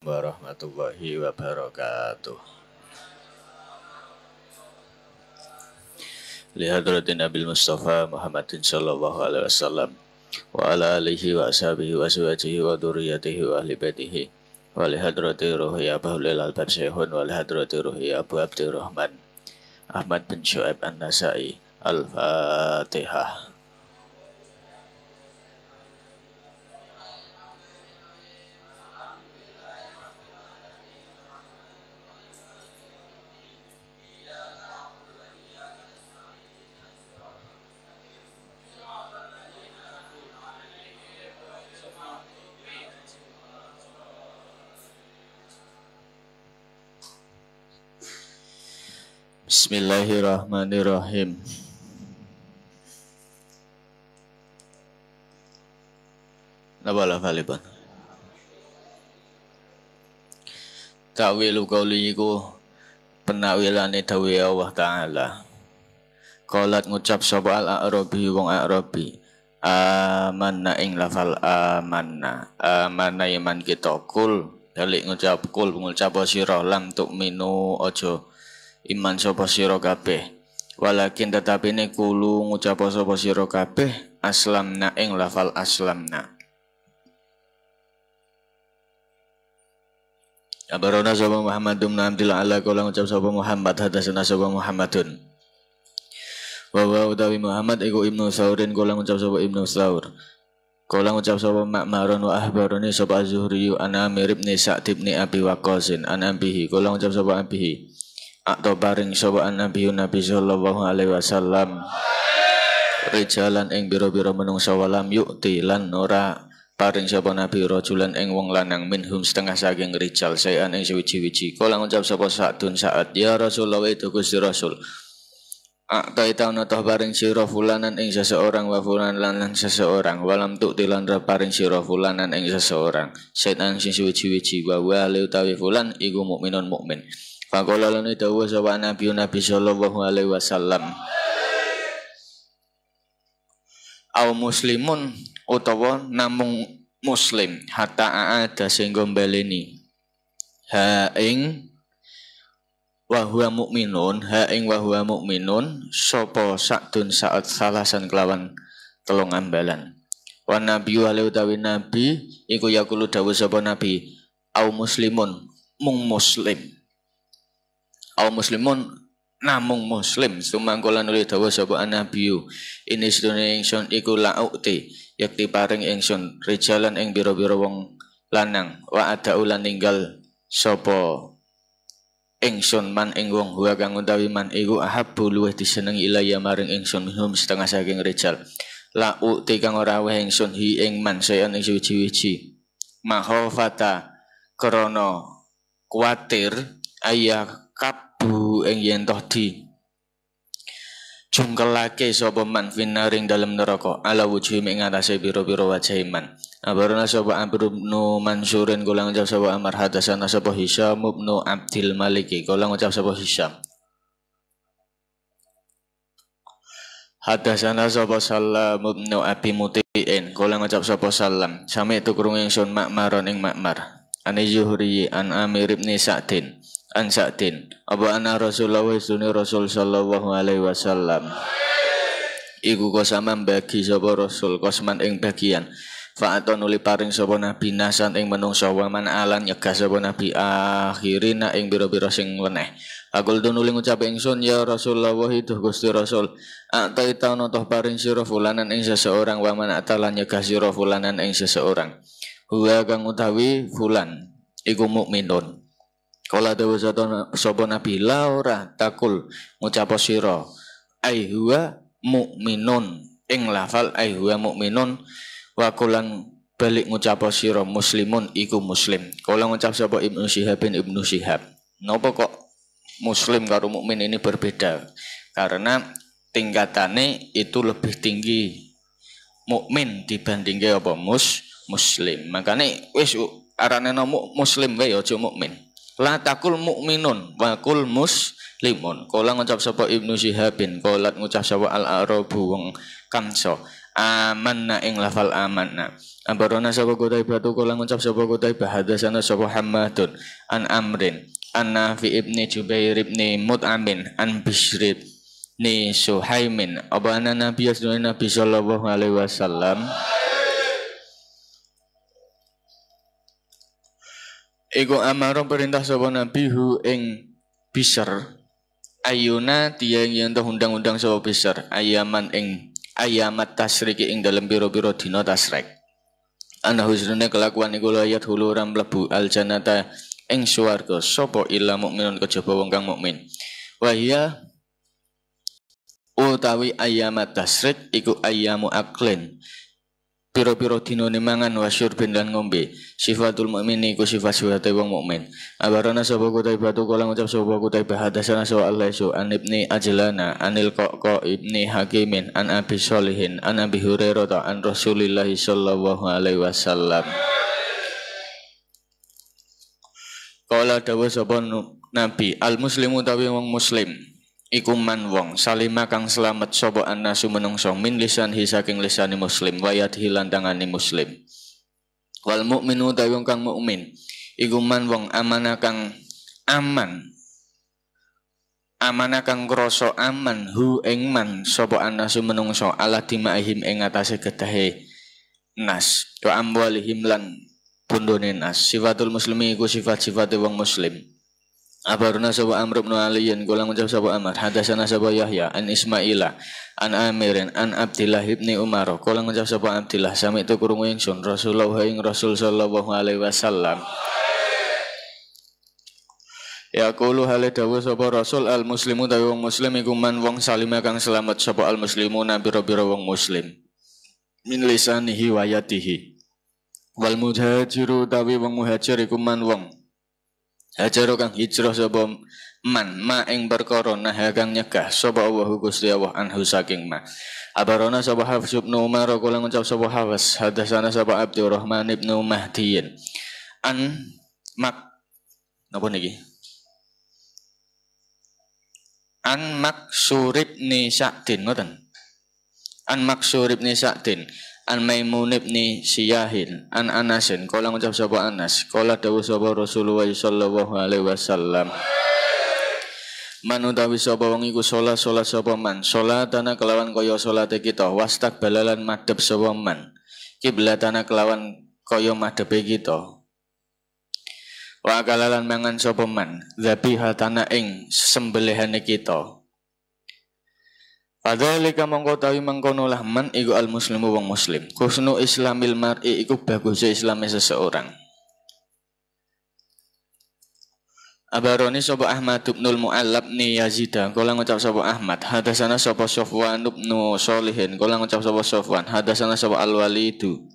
warahmatullahi wabarakatuh. Lihadratin Nabil Mustafa Muhammadin sallallahu alaihi wasallam wa ala alihi wa ashabihi wa azwajihi wa dzurriyyatihi wa ahli baitihi wa lihadrati ruhi Abu Hulil Albab Syekhun wa lihadrati ruhi Abu Abdurrahman Ahmad bin Syu'aib An-Nasai. Al-Fatihah. Bismillahirrahmanirrahim. Napa lafalipun? Ta'wilu qauli iku penawilane dawuh Allah Ta'ala. Qalat ngucap sapa al-A'rabi wong A'rabi. Amanna ing lafal amanna. Amanna iman kita kul. Dalik ngucap kul ngucap sira lam tu'minu aja iman sapa sira kabeh. Walakin tetapi ne kulu ngucap sapa sira kabeh aslamna ing lafal aslamna. Abarona sapa Muhammadun bin Abdillah ala kala ngucap sapa Muhammad hadatsana sapa Muhammadun. Wa utawi Muhammad iku Ibnu Saurin kala ngucap sapa Ibnu Saur. Kala ngucap sapa Ma'marun wa ahbaroni sapa Az-Zuhri an Amir bin Sa'd bin Abi Waqqas an abihi kala ngucap sapa abihi. Atau paring sapa Nabi sallallahu alaihi wasallam rijalan ing biro-biro menungsa walam yukti lan ora paring sapa Nabi rajulan ing wong lanang minhum setengah saking rijal sayan ing suwi-wiji. Kala ngucap sapa Sa'dun Sa'ad ya Rasulullah itu Gusti Rasul. Taitauna toh paring sira fulanan ing seseorang wa fulan lan seseorang walam tukti lan paring sira fulanan ing seseorang sayan sing suwi-wiji wa utawi fulan iku mukminun mukmin. Faqala lan dawuh sapa Nabi sallallahu alaihi wasallam au muslimun utawa namung muslim hatta aada sehingga baleni ha ing wa huwa mukminun sapa Sa'dun Sa'ad salasan kelawan telung ambalan wa nabi utawi nabi iku yaqulu dawuh sapa nabi au muslimun mung muslim au muslimun namung muslim sumangkala nuli dawuh sapa nabiyu ini sedune ingsun iku laukti yakti paring ingsun rijalan ing biro-biro wong lanang wa ada ulan ninggal sapa ingsun man ing wong huwa kang utawi man iku ahabbu luweh disenengi ilaya maring ingsun minhum setengah saking rijal laukti kang ora weh ingsun hi ing man sayan ing suwi-wiji mahofata krana kuwatir ayah kabu ing yen toh di jungkelake sapa man finaring dalem neraka ala wujuhi ing atase pira-pira wajah iman. Abarana sapa Amr bin Mansurin kula ngucap sapa Amr hadasana sapa Hisyam bin Abdul Malik kula ngucap sapa Hisyam. Hadasana sapa Salam bin Abi Muti'in kula ngucap sapa Salam sami itu krungu ingsun Ma'maron ing Ma'mar. Ani Zuhri an Amir bin Sa'din an Sa'din apa ana Rasulullah sunni Rasul sallallahu alaihi wasallam iku kosaman bagi sapa Rasul kosman ing bagian fa'aton uli paring sapa nabi nasan ing menungsa wa man alan nyegah sapa nabi akhirina ing biro-biro sing weneh akul nuli ngucap ingsun ya Rasulullah itu Gusti Rasul ataita toh paring sira fulanan ing seseorang wa man atalan nyegah sira fulanan ing seseorang huwa kang utawi fulan iku mukminun. Kala dawuh sapa nabi la ora takul ngucap sira ai huwa mukminun ing lafal ai huwa mukminun wa kulan balik ngucap sira muslimun iku muslim. Kala ngucap sapa Ibnu Syihab napa kok muslim karo mukmin ini berbeda karena tingkatane itu lebih tinggi mukmin dibandingke apa muslim makane wis arane muslim wae aja mukmin. La takul mukminun wa kul muslimun. Kala ngucap sapa Ibnu Syihabin, kala ngucap sapa al-Arabu wong Kamsa. amanna ing lafal amanna. Abarona sapa Qutaibah kala ngucap sapa Qutaibah hadatsana sapa Hammadun an Amrin an Nafi ibni Jubair ibni Mut'amin an Bishr ni Suhaimin abana Nabi sallallahu alaihi wasallam iku amaro perintah sapa Nabi hu ing Bishr ayuna tiyang yen undang-undang sapa Bishr ayaman ing ayamat tasriki ing dalem pira-pira dina tasrik ana husrune kelakuan iku layat huluram mlebu aljannata ing swarga sapa illa mukminun kejaba wong kang mukmin wa hiya utawi ayamat tasrik iku ayamu aklin piro-piro dinane mangan wa syurbin lan ngombe sifatul mukmin iku sifat-sifate wong mukmin abarana sapa Qutaibah kala ngucap sapa Qutaibah hadatsana sa Alaisu an ibni Ajlana anil Qaqa ibni Hakimin an Abi Sholihin an Abi Hurairah an Rasulillah sallallahu alaihi wasallam kala dawuh sapa Nabi al muslimu tawi wong muslim iku man wong salima kang selamat sapa annasu menungso min lisanhi saking lisani muslim wa yadihi lan tangane muslim wal mukminu ta wong kang mukmin iku man wong amanah kang aman amanah kang krasa aman hu ing man sapa annasu menungso ala dimaihim ing atase gedahe nas wa amwalihim lan pundone nas sifatul muslimi iku sifat-sifate wong muslim abaruna sapa Amr bin Aliyin kula ngucap sapa Amr hadatsana sapa Yahya an Ismaila an Amirin an Abdillah ibni Umar kula ngucap sapa Abdillah sami tu krungu ingsun Rasulullah ing Rasul sallallahu alaihi wasallam ya qulu hale dawuh sapa Rasul al muslimu ta wong muslim iku man wong salima kang selamat sapa al muslimuna bira-bira wong muslim min lisanihi wa yadihi wal muhajiru tawi wong muhajir iku man wong hajar kang hijrah sapa man ma ing perkara nah kang nyegah sapa Allah Gusti Allah anhu saking ma abarona sapa Hafs bin Umar kula ngucap sapa Hafs hadatsana sapa Abdurrahman ibn Mahdiyin an mak napa niki an Maksur ibn Sa'din ngoten an Maksur ibn Sa'din an Maimun ibn Siyahin an Anasin kala ngucap sapa Anas kala dawuh sapa Rasulullah sallallahu alaihi wasallam manutawi sapa wong iku salat sapa man salatana kelawan kaya salate kita wastaqbalalan madhep sapa man kiblatana kelawan kaya madhepe kita wa kalalan mangan sapa man dzabihatana ing sembelihane kita padhalika mongko tawi mangkono lah man iku al muslimu wong muslim kusnu islamil mar'i iku bagusé islame seseorang abaroni sapa Ahmad bin Mu'allab ni Yazida kala ngucap sapa Ahmad hadatsana sapa Sofwan bin Sholihin kala ngucap sapa Sofwan hadatsana sapa Al-Walidu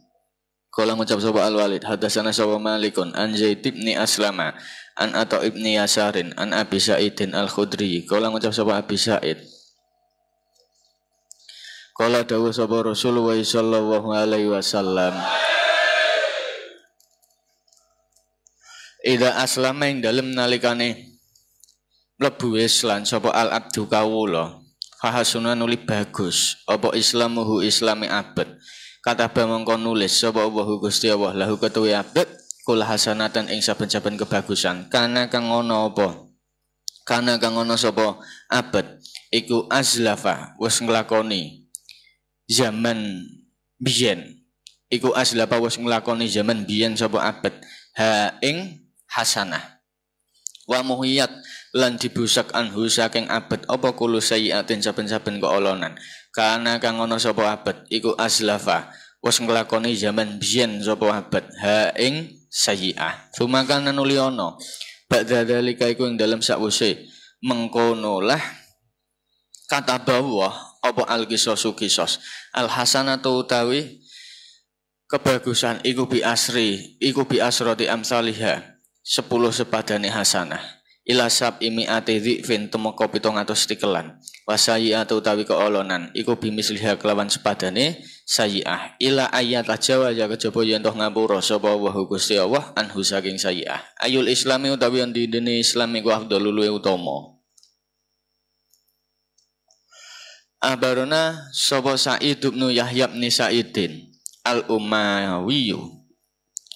kala ngucap sapa Al-Walid hadatsana sapa Malikun an Zaid bin Aslama an Atha bin Yasarin an Abi Sa'idin Al-Khudri kala ngucap sapa Abi Sa'id kala dawuh sapa Rasulullah sallallahu alaihi wasallam ida aslama ing dalem nalikane mlebu Islam sapa al abdu kawula fahasuna nuli bagus apa islamuhu islami abad kataba mongko nulis sapa Allah Gusti Allah lahu ketuwe abad kul hasanatan ing saben-saben kebagusan kana kang ana apa kana kang ana sapa abad iku azlafa wis nglakoni zaman biyen iku aslapa wis nglakoni zaman biyen sapa abad ha ing hasanah wa muhiyat lan dibusak anhu saking abad apa kulo sayiatin saben-saben keolonan kana kang ana sapa abad iku aslafa wis nglakoni zaman biyen sapa abad ha ing sayiah sumakana nuli ana ba'da dalika iku ing dalem sakwise mengkono lah kata bawah apa al-qisasu qisas al-hasanatu utawi kebagusan iku bi asroti amsalihha 10 sepadane hasanah ila sab imi'ati dzifin temeka 700 tikelan wasayiatu utawi keolonan iku bimisliha kelawan sepadane sayiah ila ayat jawa ya kejaba yen toh ngapura sapa wa Gusti Allah anhu saking sayiah ayul islami utawi ndine Islam iku afdhalul utama Abarona sapa Sa'id bin Yahya bin Sa'idin al-Umayyi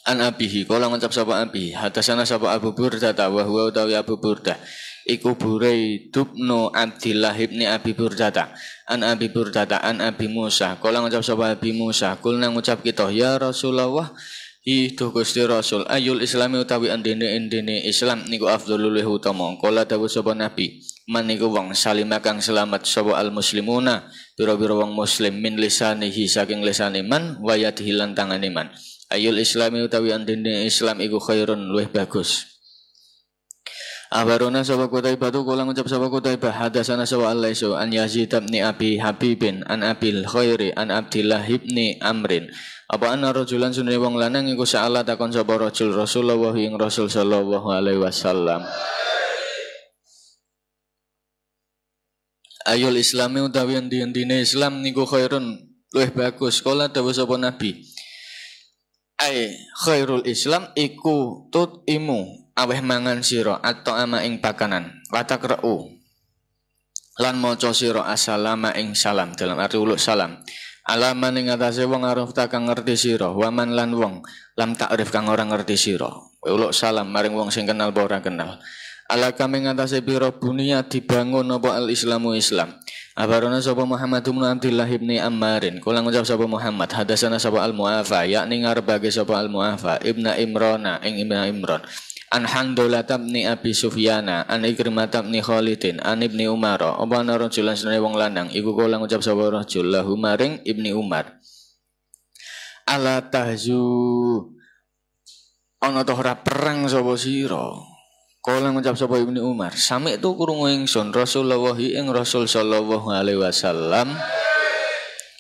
an abihi kala ngucap sapa abi hadasana sapa Abu Burdah wa huwa utawi Abu Burdah iku Buraid bin Abdillah bin Abi Burdah an Abi Burdah an Abi Musa kala ngucap sapa Abi Musa kulna ngucap kita ya Rasulullah Hidup Gusti Rasul ayul islami utawi andene Islam niku afdhalul utama kala dawuh sapa Nabi man niku wong salima kang selamat sapa al muslimuna pira-pira wong muslim min lisanihi saking lisane man wa yadihi lan tangane man ayul islami utawi andene Islam iku khairun luwih bagus. Abarona sapa Qutaibah tu kula ngucap sapa Qutaibah hadasana sapa Al-Laisu an Yazid bin Abi Habibin an Abil Khairi an Abdillah bin Amrin apa ana rajulan sunne wong lanang iku sa'ala takon sapa rajul Rasulullah ing Rasul sallallahu alaihi wasallam ayul islami utawi andene Islam niku khairun luwih bagus kala dawuh sapa Nabi ai khairul Islam iku tutimu aweh mangan sira atau ama ing pakanan watakra'u lan maca sira assalama ing salam dalam arti uluk salam alaman ing atase wong arif kang ngerti sira waman lan wong lam takrif kang ora ngerti sira uluk salam maring wong sing kenal apa ora kenal ala kami ngatasi biro bunia dibangun apa al-islamu Islam. Abarona sapa Muhammad bin Abdillah bin Ammarin. Kula ngucap sapa Muhammad hadasana sapa al-Mu'afa yakni ngarbage sapa al-Mu'afa ibna Imrana ing ibna Imran. An Handalah bin Abi Sufyana an Ikrimah bin Khalidin an Ibni Umar. Apa ana rajulan seneng wong lanang iku kula ngucap sapa rajul lahu maring Ibni Umar. Ala tahzu ana ta ora perang sapa sira. Kala ngucap sapa Ibnu Umar, sami tu krungu ingsun Rasulullah ing Rasul sallallahu alaihi wasallam.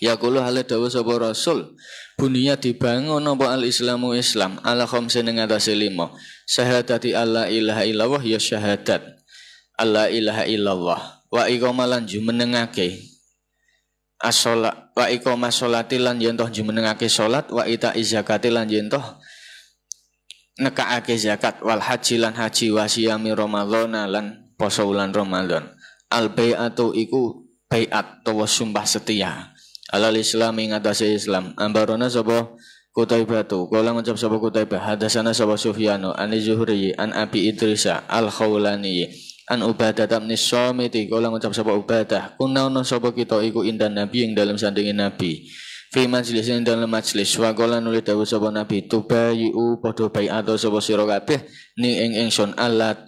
Ya kula hale dawuh sapa Rasul, bunia dibangun apa al-islamu Islam ala khamsin ing atase 5. Syahadati alla ilaha illallah ya syahadat. Alla ilaha illallah wa iqamalan jumenengake as-shalat wa iqamah sholati lan yen toh jumenengake salat wa ita zakati lan yen toh nekaake zakat wal haji lan haji wasiyami Ramadhana lan poso wulan Ramadan. Al bai'atu iku bai'at utawa sumpah setia. Alal Islam ing atase Islam. Ambarona sapa Qutaibah tu. Kala ngucap sapa Qutaibah hadasana sapa Sufyanu an Zuhri an Abi Idrisa al Khawlani an Ubadah bin Samiti. Kala ngucap sapa Ubadah kuna ono sapa kita iku indan Nabi ing dalam sandinge Nabi. Fi majlis ing dalam majlis wa qala nuli dawuh sapa Nabi tubayu padha bai'at sapa sira kabeh ni ing ingsun ala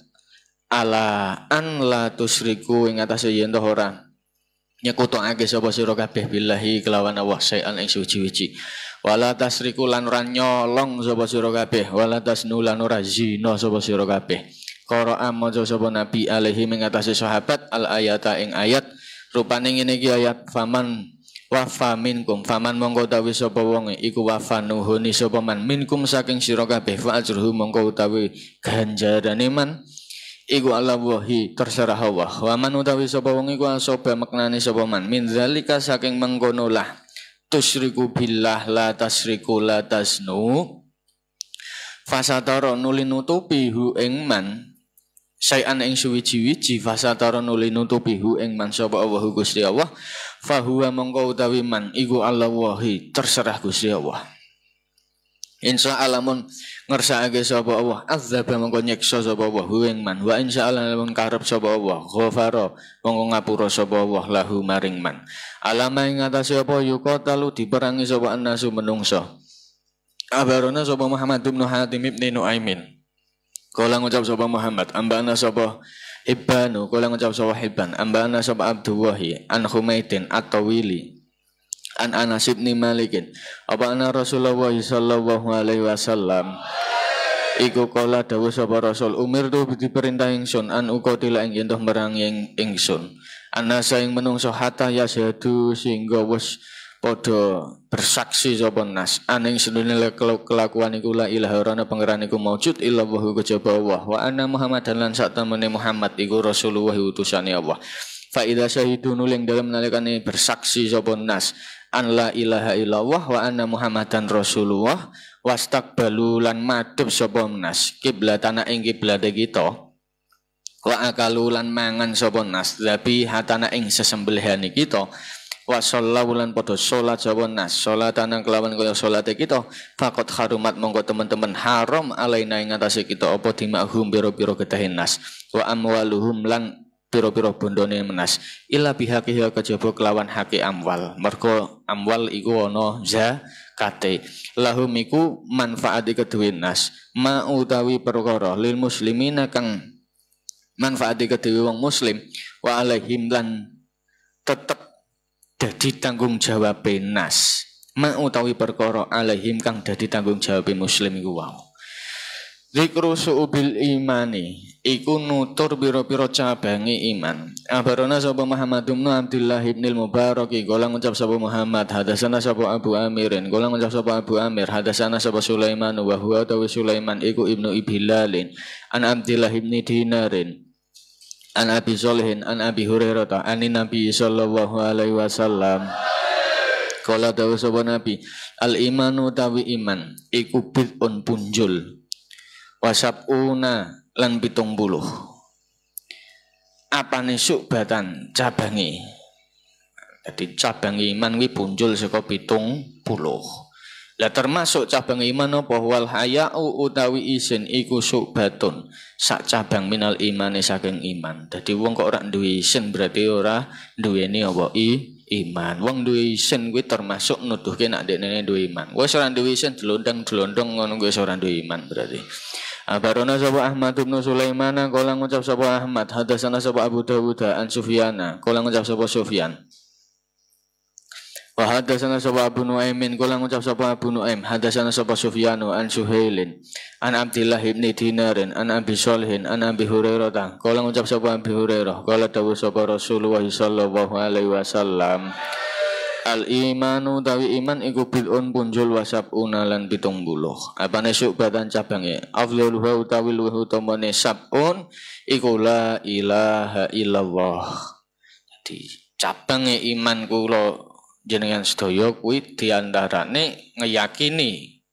an la tusriku ing atase yen to ora nyekutake sapa sira kabeh billahi kelawan Allah sayan ing suci-suci wala tasriku lan ora nyolong sapa sira kabeh wala tasnu lan ora zina sapa sira kabeh qara'a maca sapa Nabi alaihi ing atase sahabat al ayata ing ayat rupane ngene iki ayat faman wafa minkum faman mongko utawi sapa wonge iku wafa nuhuni sapa man minkum saking sira kabeh fa ajruhu mongko utawi ganjarane man iku Allah wahi terserah Allah wa man utawi sapa wong iku asoba maknane sapa man min zalika saking mengkono lah tusyriku billah la tasriku la tasnu fasatara nuli nutupi hu ing man sayan ing suwiji-wiji fasatara nuli nutupi hu ing man sapa Allah Gusti Allah fahuwa mongko utawi man iku Allah wahi terserah Gusti Allah. Insyaallah mun ngersakake sapa Allah azaba mongko nyiksa sapa Allah ing man wa insyaallah mun karep sapa Allah ghafara mongko ngapura sapa Allah lahu maring man. Alama ing atase apa yuqatalu diperangi sapa annasu menungso. Abarona sapa Muhammad bin Hatim bin Nuaimin. Kala ngucap sapa Muhammad ambana sapa Ibbanu kala ngucap sapa Hibban ambana sapa Abdullahi an Humaidin at-Tawili an Anas bin Malikin apa ana Rasulullah sallallahu alaihi wasallam iku kala dawuh sapa Rasul umir tu diperintah ingsun an uqatila ing yen merangi ingsun anasa ing menungso hatta yashadu sehingga wis padha bersaksi sapa nas aning sedune kelakuan iku la ilaha ora ana pangeran iku maujud illa wa kejaba Allah wa anna Muhammadan lan sak temene Muhammad iku Rasulullah utusane Allah fa idza syahidu nuling dalam nalikane bersaksi sapa nas an la ilaha illallah wa anna Muhammadan Rasulullah wastaqbalu lan madhep sapa nas kiblatan ing kiblate kita Wa akalulan mangan sapa nas zabi hatana ing sesembelihane kita wa shallaulan padha salat sapa nas salatan kelawan kaya salate kita faqat harumat monggo teman-teman haram alaina ing atase kita apa dimahum pira-pira gedahe nas wa amwaluhum lan pira-pira bondone menas illa bihaqiha kejaba kelawan haki amwal mergo amwal iku ana zakate lahum iku manfaati kedue nas ma utawi perkara lil muslimina kang manfaati kedue wong muslim wa alaihim lan tetep dadi tanggung jawab nas ma utawi perkara alaihim kang dadi tanggung jawab muslim iku wau zikru su'ubil imani iku nutur pira-pira cabange iman abarona sapa Muhammad bin Abdullah ibnil Mubarak kala ngucap sapa Muhammad hadasana sapa Abu Amirin kala ngucap sapa Abu Amir hadasana sapa Sulaiman wa huwa tawi Sulaiman iku ibnu Ibilalin an Abdullah ibni Dinarin an Abi Solihin an Abi Hurairah anin Nabi sallallahu alaihi wasallam kala dawuh sapa Nabi al imanu tawi iman iku bid'un punjul wasabuna lan 70 apane syubatan cabangi dadi cabang iman kuwi punjul saka 70 lah termasuk cabang iman apa wal haya'u utawi isin iku syubatun sak cabang minal imane saking iman dadi wong kok ora duwe isin berarti ora duweni apa iman wong duwe isin kuwi termasuk nuduhke nek dekne duwe iman wis ora duwe isin delondang-delondong ngono kuwi ora duwe iman berarti abarona sapa Ahmad bin Sulaiman kala ngucap sapa Ahmad hadasana sapa Abu Dawud an Sufyana kala ngucap sapa Sufyan wa hadasana sapa Abu Nuaimin kala ngucap sapa Abu Nuaim hadasana sapa Sufyanu an Suhailin an Abdullah bin Dinarin an Abi Solihin an Abi Hurairah kala ngucap sapa Abi Hurairah kala dawuh sapa Rasulullah sallallahu alaihi wasallam al imanu tawi iman iku bilun punjul wasabuna lan 70 apane syubatan cabange afdhaluha utawi luwih utamane sabun iku la ilaha illallah jadi cabange iman kula jenengan sedaya kuwi diantarane ngeyakini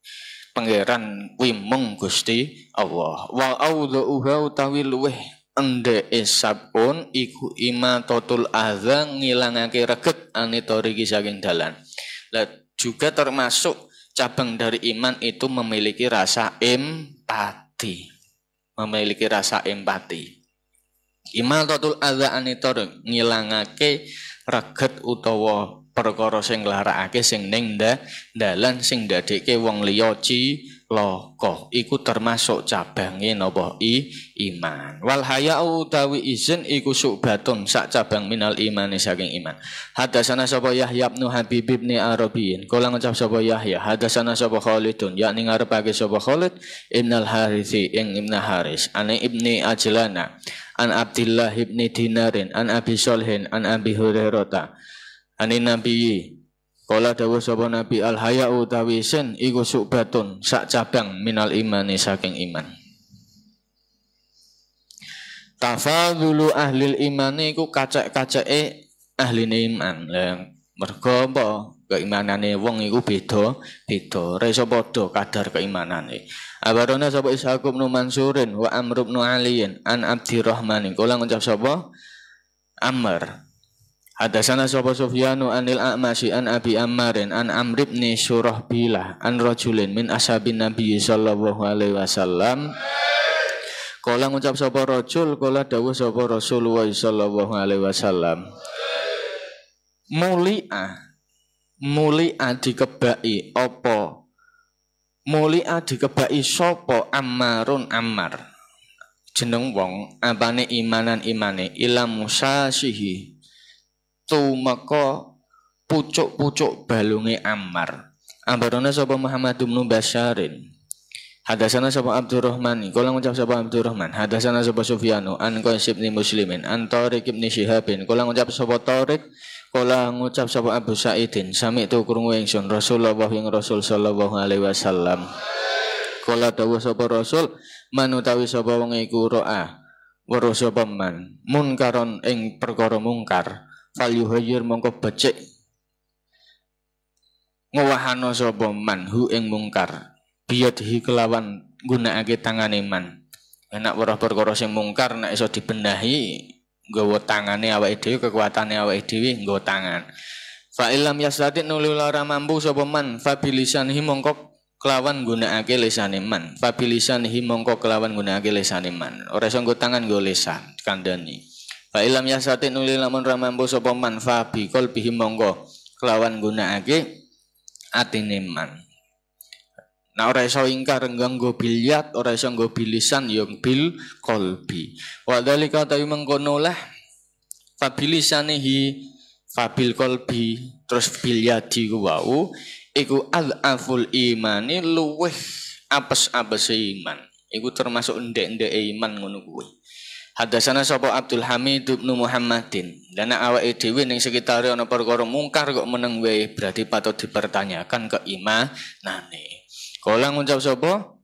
pangeran kuwi mung Gusti Allah wa audhuha utawi luwih endeke sabun iku imatatul adza ngilangake reget anitoriki saking dalan. Lah juga termasuk cabang dari iman itu memiliki rasa empati. Memiliki rasa empati. Imatatul adza anitor ngilangake reget utawa perkara sing nglarakake sing ning dalan sing ndadekke wong liya cilaka iku termasuk cabange napa iman wal haya'u utawi izin iku syubatun sak cabang minal imani saking iman hadasana sapa Yahya bin Habib bin Arabiyin kala ngucap sapa Yahya hadasana sapa Khalidun yakni ngarepake sapa Khalid Ibnul Harithi ing Ibnu Haris ane Ibni Ajlana an Abdullah bin Dinarin an Abi Solihin an Abi Hurairah ani Nabi kala dawuh sapa Nabi al haya'u utawi sin iku syubatun sak cabang minal imani saking iman tafadhulu ahlil imani iku kacek-kaceke ahline iman lah mergo apa keimanane wong iku beda-beda ora iso padha kadar keimanane abarona sapa Ishaq bin Mansurin wa Amr bin Aliyin an Abdurrahman kala ngucap sapa Amr hadasana sapa Sufyanu anil A'masyi an Abi Ammarin an Amr ibn Surahbilah an rajulin min ashabin Nabi sallallahu alaihi wasallam kala ngucap sapa rajul kala dawuh sapa Rasulullah sallallahu alaihi wasallam mulia dikebaki apa mulia dikebaki sapa Ammarun Ammar jeneng wong apane imanan imane ila musasihi tumeka pucuk-pucuk balunge Ammar ambarana sapa Muhammad bin Basyarin hadasana sapa Abdurrahman kala ngucap sapa Abdurrahman hadasana sapa Sufyanu an Qais bin Muslimin an Tariq bin Syihabin kala ngucap sapa Tariq kala ngucap sapa Abu Sa'idin sami tu krungu ingsun Rasulullah ing Rasul sallallahu alaihi wasallam kala dawuh sapa Rasul manutawi sapa wong iku ro'a weruh sapa man munkaron ing perkara mungkar fal yuhayyir mongko becik ngowahana sapa man hu ing mungkar biyadihi kelawan gunakake tangane man Nek weruh perkara sing mungkar nek iso dibenahi nggawa tangane awake dhewe, kekuatane awake dhewe nggawa tangan. Fa illam yastati nuli ora mampu sapa man fa bilisanihi mongko kelawan gunakake lisane man. Fa bilisanihi mongko kelawan gunakake lisane man. Ora iso nggo tangan nggo lisan kandhani. Fa illam yastati nuli lamun ora mampu sapa man fa bi qalbihi mongko kelawan gunakake atine man. Nah ora iso ingkar nganggo bilyat, ora iso nggo bilisan ya bil qalbi. Wa dzalika ta mengkono lah fa bilisanihi fabil qalbi terus bilyadi ku wau iku al-aful imani luweh apes-apes iman. Iku termasuk ndek-ndek iman ngono kuwi. Hadasana sapa Abdul Hamid bin Muhammadin. Lan awake dhewe ning sekitare ana perkara mungkar kok meneng wae berarti patut dipertanyakan keimanane. Kala ngucap sapa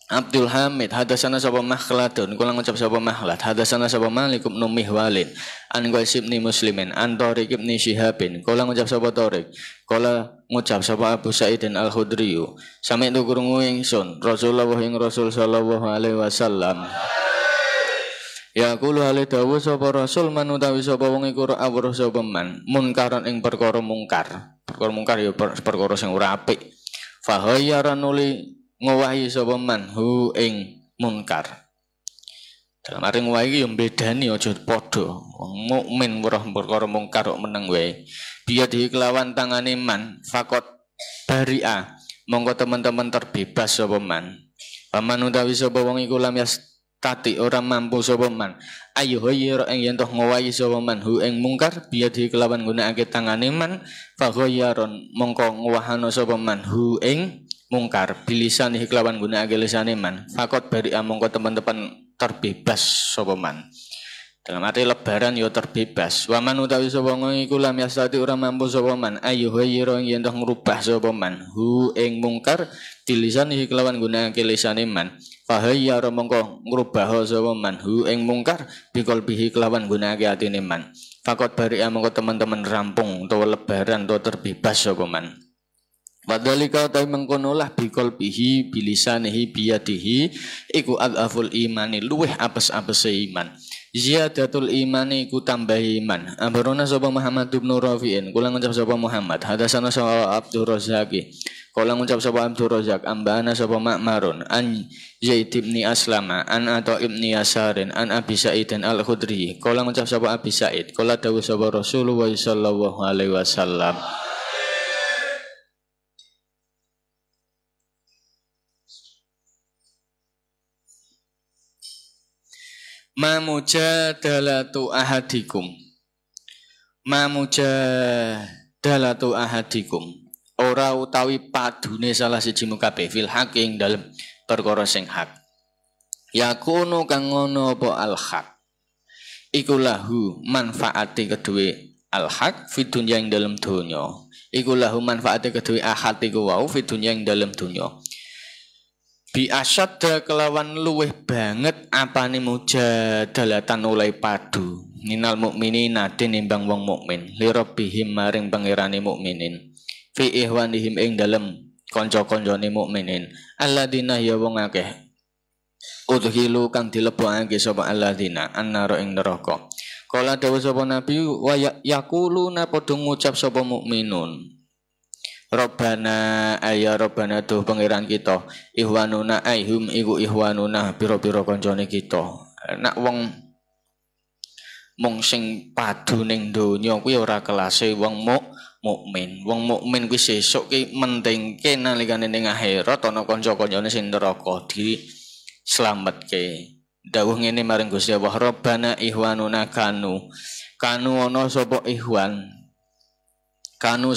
Abdul Hamid hadasana sapa Makhladun kula ngucap sapa Makhlad hadasana sapa Malik bin Mihwalin an Qasim bin Muslimin an Tariq bin Syihabin kula ngucap sapa Tariq kala ngucap sapa Abu Sa'id Al-Khudri sami tu krungu ingsun Rasulullah ing Rasul sallallahu alaihi wasallam ya kulo hale dawuh sapa Rasul manutawi sapa wong iku awruh sapa man munkaran ing perkara mungkar ya perkara sing ora apik fa hayyaranuli ngowahi sapa man hu ing munkar. Dalam arti ngowahi yang bedani aja padha. Wong mukmin weruh perkara mungkar kok meneng wae. Biya dikelawan tangane man fakot baria. Monggo teman-teman terbebas sapa man. Paman utawi sapa wong iku lam yastati ora mampu sapa man. Ayo hayir ing yen toh ngowahi sapa man hu ing mungkar biya dikelawan gunakake tangane man fa ghayaron mongko ngowahana sapa man hu ing mungkar bilisan kelawan gunakake lisane man fakot bari mongko teman-teman terbebas sapa man dalam arti lebaran ya terbebas waman utawi sapa iku lam yastati ora mampu sapa man ayo hayira yen toh ngrubah sapa man hu ing mungkar bilisan kelawan gunakake lisane man fahayyara mongko ngrubah sapa man hu ing mungkar biqalbihi kelawan gunakake atine man fakot bari mongko teman-teman rampung utawa lebaran utawa terbebas sapa man. Wadhalika ta mengkonolah biqalbihi bilisanihi biyadihi iku al-aful imani luweh apes-apes iman. Ziyadatul imani iku tambah iman. Ambarona sapa Muhammad bin Rafi'in kula ngucap sapa Muhammad hadasana sapa Abdur Razzaqi kula ngucap sapa Abdur Razzaq ambana sapa Ma'marun an Zaid bin Aslama an Atha bin Yasarin an Abi Sa'id Al-Khudri kula ngucap sapa Abi Sa'id kula dawuh sapa Rasulullah sallallahu alaihi wasallam Mamujadalatu ahadikum ora utawi padune salah siji kabeh fil haq ing dalem perkara sing hak yakunu kang ngono apa al haq iku lahu manfaate kedue al haq fi dunya ing dalem donya iku lahu manfaate kedue ahad iku wau fi dunya ing dalem donya bi asyadda kelawan luweh banget apane mujadalatan oleh padu minal mukminina tinimbang wong mukmin li rabbihim maring pangerane mukminin fi ihwanihim ing dalem kanca-kancane mukminin alladzina ya wong akeh udhilu kang dilebokake sapa alladzina annara ing neraka kala dawuh sapa nabi wa yaquluna padha ngucap sapa mukminun Robbana ayya Robbana tuh pangeran kita ihwanuna aihum iku ihwanuna pira-pira kancane kita nek wong mung sing padu ning donya kuwi ora kelase wong mukmin wong mukmin kuwi sesuk ki mentingke nalikane ning akhirat ana kanca-kancane sing neraka di slametke dawuh ngene maring Gusti Allah Robbana ihwanuna kanu ana sapa ihwan kanu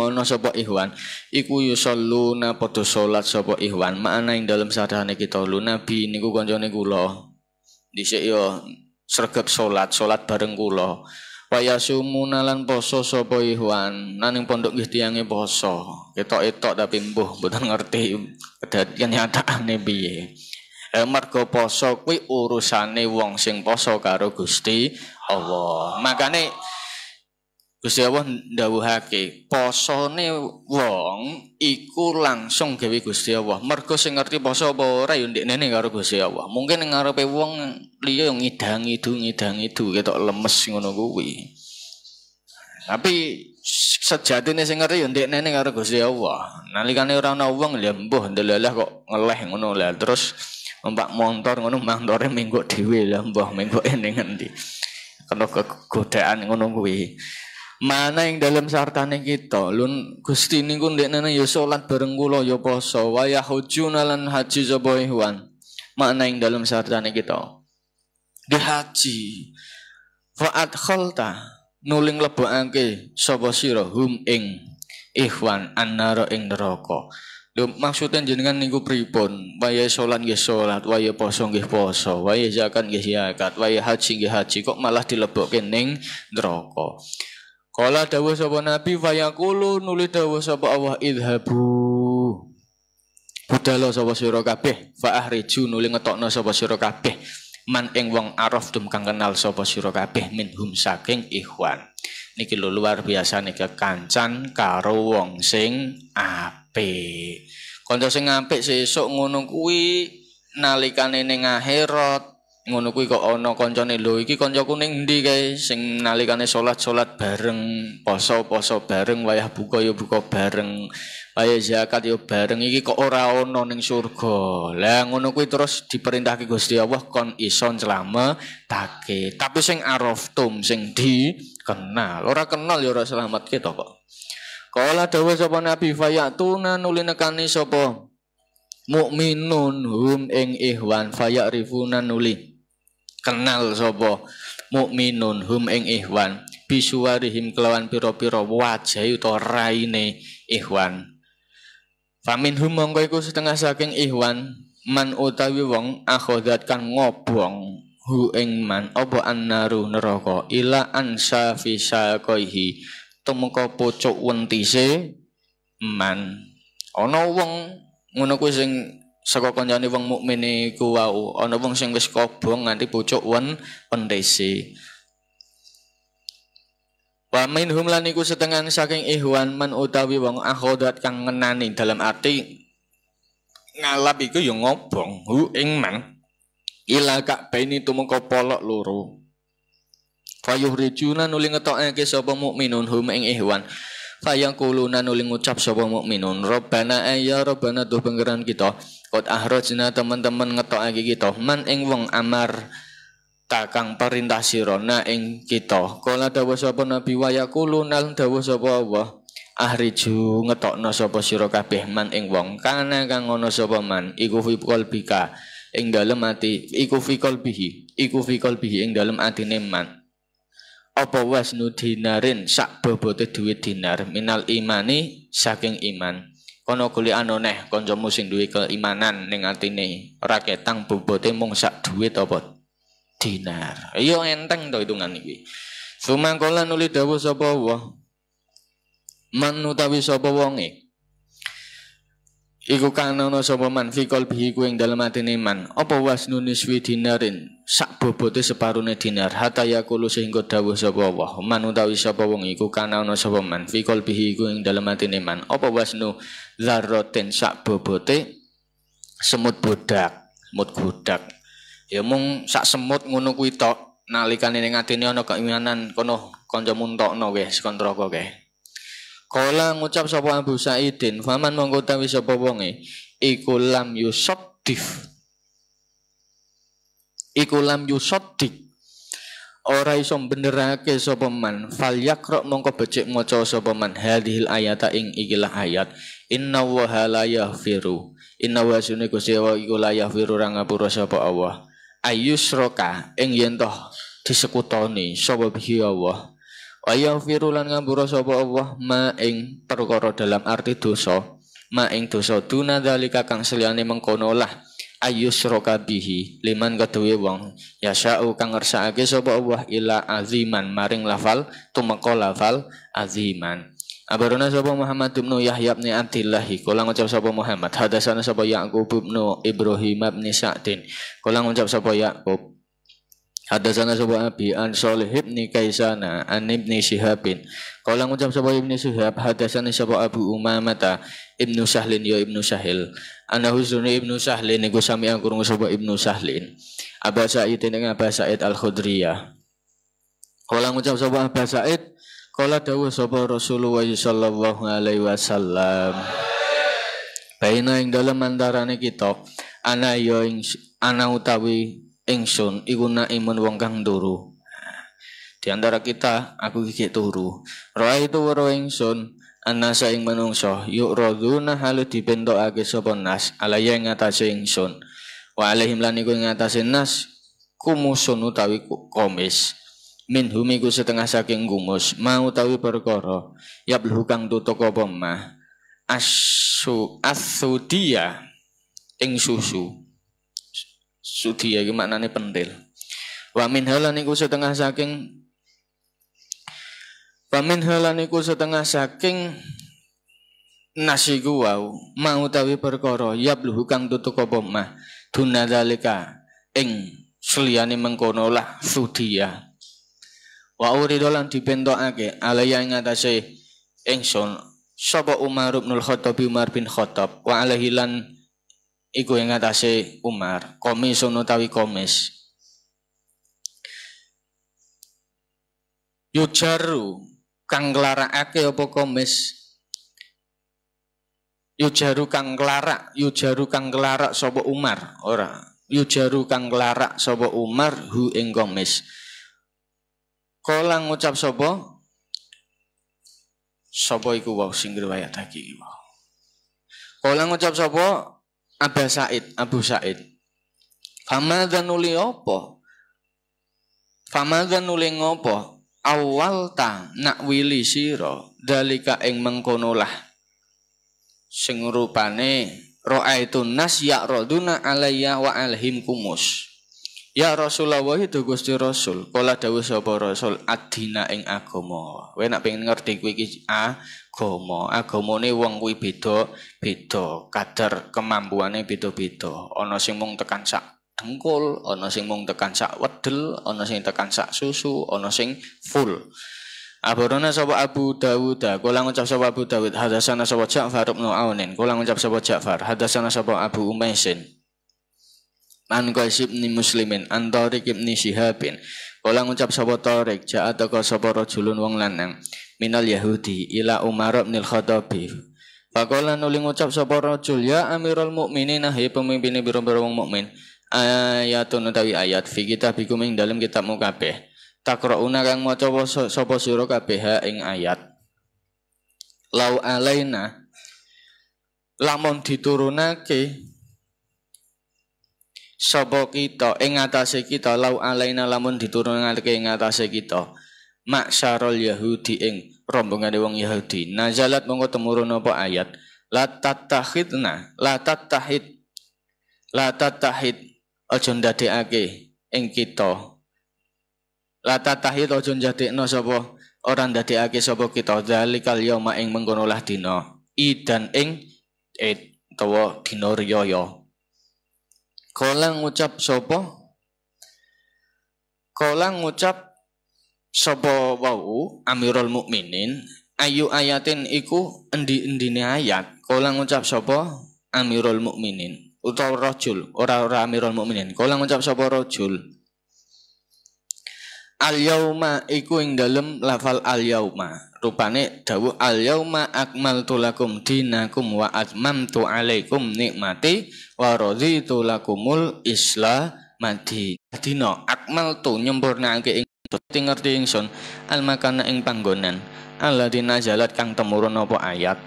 ana sapa ihwan iku yusalluna padha salat sapa ihwan makna ing dalem sadhane kita lu nabi niku kancane kula dhisik ya sregep salat bareng kula wayasumuna lan poso sapa ihwan nang pondok nggih tiyange poso ketok-etok tapi mbuh mboten ngerti kedadian nyatane piye mergo poso kuwi urusane wong sing poso karo Gusti Allah makane Gusti Allah ndawuhake posone wong iku langsung gawe Gusti Allah. Mergo sing ngerti poso apa ora ya ndekne karo Gusti Allah. Mungkin ning ngarepe wong liya ngidangi itu ketok lemes ngono kuwi. Tapi sejatine sing ngerti ya ndekne karo Gusti Allah. Nalikane ora ana wong lha mbuh ndelalah kok ngeleh ngono lah terus numpak motor ngono mantore mengko dhewe lah mbuh mengko ning endi. Kena kegodaan ngono kuwi. Mana yang dalam sartane kita lun Gusti niku ndekne ya salat bareng kula ya poso wa yahujuna lan haji sapa ihwan. Mana yang dalam sartane kita di haji fa adkhalta nuling lebokake sapa sira hum ing ihwan annara ing neraka. Lho maksudnya jenengan niku pripun? Waya salat nggih salat, waya poso nggih poso, waya zakat nggih zakat, waya haji nggih haji kok malah dilebokke ning neraka. Kala dawuh sapa Nabi fayaqulu nuli dawuh sapa Allah idhabu budalo sapa sira kabeh fa ahriju nuli ngetokno sapa sira kabeh man ing wong araftum kang kenal sapa sira kabeh minhum saking ikhwan. Niki lho luar biasa niki kancan karo wong sing apik. Kanca sing apik sesuk ngono kuwi nalikane ning akhirat ngono kuwi kok ana kancane lho iki kancaku ning ndi kae sing nalikane salat bareng, poso bareng, wayah buka ya buka bareng, wayah zakat ya bareng iki kok ora ana ning surga. Lah ngono kuwi terus diperintahke Gusti Allah kon iso slametake. Tapi sing araftum sing dikenal, ora kenal ya ora slametke to kok. Kala dawuh sapa Nabi fayatuna nuli nekani sapa mukminun hum ing ihwan fayarifuna nuli kenal sapa mukminun hum ing ihwan bisuwarihim kelawan pira-pira wajah utawa raine ihwan. Famin hum mongko iku setengah saking ihwan man utawi wong akhodat kan ngobong hu ing man apa annaru neraka ila ansa fi saqaihi tumeka pucuk wentise man. Ana wong ngono kuwi sing saka kancane wong mukmin iku wau ana wong sing wis kobong nganti pucuk wentise. Wa minhum lan iku setengah saking ihwan man utawi wong akhodat kang ngenani dalam arti ngalap iku ya ngobong hu ing man ila ka'baini tumeka polok loro. Fayuhrijuna nuli ngetokake sapa mukminun hum ing ihwan fayaquluna nuli ngucap sapa mukminun Rabbana ayya Rabbana tuh pangeran kita qad ahrajna teman-teman ngetokake kita man ing wong amar takang perintah sirona ing kita. Kala dawuh sapa Nabi wa yaquluna dawuh sapa Allah ahriju ngetokno sapa sira kabeh man ing wong kana kang ana sapa man iku fi qalbika ing dalem ati iku fi qalbihi ing dalem atine man apa wasnu dinarin sak bobote duit dinar minal imani saking iman. Kono kuli anoneh kancamu sing duwe keimanan ning atine ora ketang bobote mung sak duit apa dinar. Iya enteng to hitungan iki. Sumangkala nuli dawuh sapa Allah man utawi sapa wonge iku kana ana sapa man fi qalbihi ku ing dalem atine man apa wasnu niswi dinarin sak bobote separone dinar hatta yaqulu sehingga dawuh sapa Allah man utawi sapa wong iku kana ana sapa man fi qalbihi ku ing dalem atine man apa wasnu dzarratin sak bobote semut bodak ya mung sak semut ngono kuwi tok nalikane ning atine ana keimanan kono kancamu entokno wis kon neraka kae. Kala ngucap sapa Abu Sa'idin faman mongko tawi sapa wonge iku lam yusaddiq ora iso benerake sapa man fal yaqra mongko becik maca sapa man hadhil ayata ing ikilah ayat inna wa la yaghfiru inna wa sunni Gusti Allah iku la yaghfiru ra ngapura sapa Allah ayyusraka ing yen toh disekutoni sapa bihi Allah Ayah firulan ngambura sapa Allah ma ing perkara dalam arti dosa ma ing dosa duna dalika kang seliyane mengkono lah ayyusraka bihi liman kaduwe wong yasau kang ngersakake sapa Allah ila aziman maring lafal tumeka lafal aziman. Abarona sapa Muhammad bin Yahya bin Abdullah kula ngucap sapa Muhammad hadasana sapa Yaqub bin Ibrahim bin Sa'din kula ngucap sapa Yaqub Hadatsana sapa Abi an Shalih ibn Kaisana an Ibnu Syihabin. Kala ngucap sapa Ibnu Syihab hadatsana sapa Abu Umamah Ibnu Sahlin ya Ibnu Sahil. Ana huzuni Ibnu Sahlin niku sami krungu sapa Ibnu Sahlin. Aba Sa'id ing Aba Sa'id Al-Khudriyah. Kala ngucap sapa Aba Sa'id, kala dawuh sapa Rasulullah sallallahu alaihi wasallam. Baina ing dalem antarane kita ana ya ing ana utawi ingsun iku naimun wong kang turu. Di antara kita aku iki turu. Roa itu weruh ingsun anasa ing manungsa yuk raduna halu dibentokake sapa nas alaya ing atase ingsun. Wa alaihim lan iku ing atase nas kumusun utawi komis. Min humiku setengah saking gumus mau utawi perkara yabluh kang tutuk apa mah asudia ing susu. Sudia iki maknane pentil. Wa min halan iku setengah saking nasiku wau mau tawi perkara yabluhu kang tutuk apa mah dunadzalika ing seliyane mengkono lah sudia. Wa uridolan dibentokake alaya ing atase ingsun sapa Umar bin Khattab Umar bin Khattab wa alaihi lan iku ing atase Umar komisun utawi komis yujaru kang nglarakake apa komis yujaru kang nglarak sapa Umar ora yujaru kang nglarak sapa Umar hu ing komis kala ngucap sapa iku wae sing riwayat iki wae kala ngucap sapa Abu Sa'id. Famadzan nuli ngopo? Awal ta nak wili sira dalika ing mengkono lah. Sing rupane ra'aitun nas ya'raduna alayya wa alhim kumus. Ya Rasulullah itu Gusti Rasul. Kala dawuh sapa Rasul adina ing agama. Kowe nek pengen ngerti kuwi iki agamane wong kuwi beda-beda, kadar kemampuane beda-beda. Ana sing mung tekan sak dengkul, ana sing mung tekan sak wedel, ana sing tekan sak susu, ana sing full. Abarona sapa Abu Dawud, kala ngucap sapa Abu Dawud, hadatsana sapa Ja'far bin Aunin, kala ngucap sapa Ja'far, hadatsana sapa Abu Umaisin. An Qasim ni Muslimin an Tariq ibn Syihabin kala ngucap sapa Tariq ja'ataka sapa rajulun wong lanang minal Yahudi ila Umar bin Al-Khattab faqala nuli ngucap sapa rajul ya Amirul Mukminin hai pemimpin biro-biro wong mukmin ayatun utawi ayat fi kitabikum ing dalem kitabmu kabeh takrauna kang maca sapa sira kabeh ing ayat lau alaina lamun diturunake sapa kita ing atase kita lau alaina lamun diturunake ing atase kita maksarul Yahudi ing rombongane wong Yahudi nazalat mongko temurun apa ayat la tattahid aja ndadekake ing kita la tattahid aja ndadekno sapa ora ndadekake sapa kita zalikal yauma ing mengkono lah dina idan ing utawa dina riyaya. Kala ngucap sapa wau Amirul Mukminin ayu ayatin iku endi-endine ayat. Kala ngucap sapa Amirul Mukminin utawa rajul ora Amirul Mukminin. Kala ngucap sapa rajul al yauma iku ing dalem lafal al yauma rupane dawuh al yauma akmaltu lakum dinakum wa atmamtu alaikum nikmati wa raditu lakumul islamati dina akmaltu nyempurnake ing ngerti ingsun al makana ing panggonan alladzina jalat kang temurun apa ayat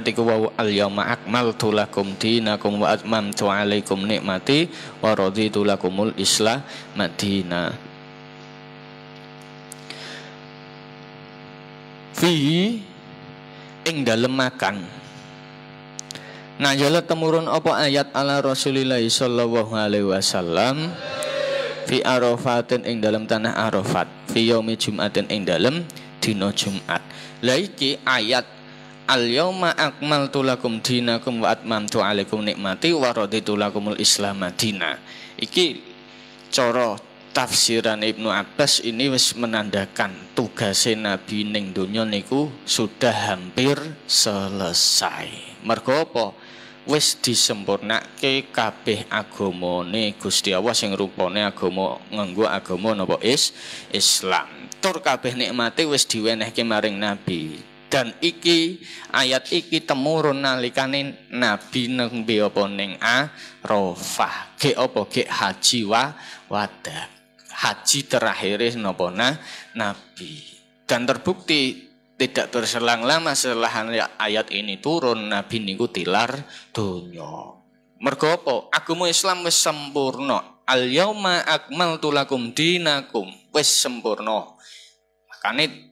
iku wa al yauma akmaltu lakum dinakum wa atmamtu alaikum nikmati wa raditu lakumul islamati fi ing dalem makan najalat temurun apa ayat ala Rasulillah sallallahu alaihi wasallam fi Arafatin ing dalem tanah Arafat fi yaumi Jumatin ing dalem dina Jumat. La iki ayat al yauma akmaltu lakum dinakum wa atmamtu alaikum nikmati wa raditu lakumul islam madina iki cara tafsiran Ibnu Abbas ini wis menandakan tugasnya Nabi ning donya niku sudah hampir selesai. Mergo apa? Wis disempurnake kabeh agamane Gusti Allah sing rupane agama nganggo agama napa Islam. Tur kabeh nikmate wis diwenehke maring Nabi. Dan iki ayat iki temurun nalikane Nabi nembe apa ning Arafah. Ge apa ge haji wada. Haji terakhir napa Nabi. Dan terbukti tidak berselang lama setelah ayat ini turun, Nabi niku tilar donya. Mergo apa? Agama Islam wis sempurna. Al yauma akmaltu lakum dinakum, wis sempurna. Makane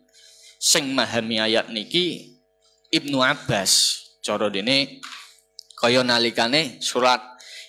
sing memahami ayat niki Ibnu Abbas. Cara dene kaya nalikane surat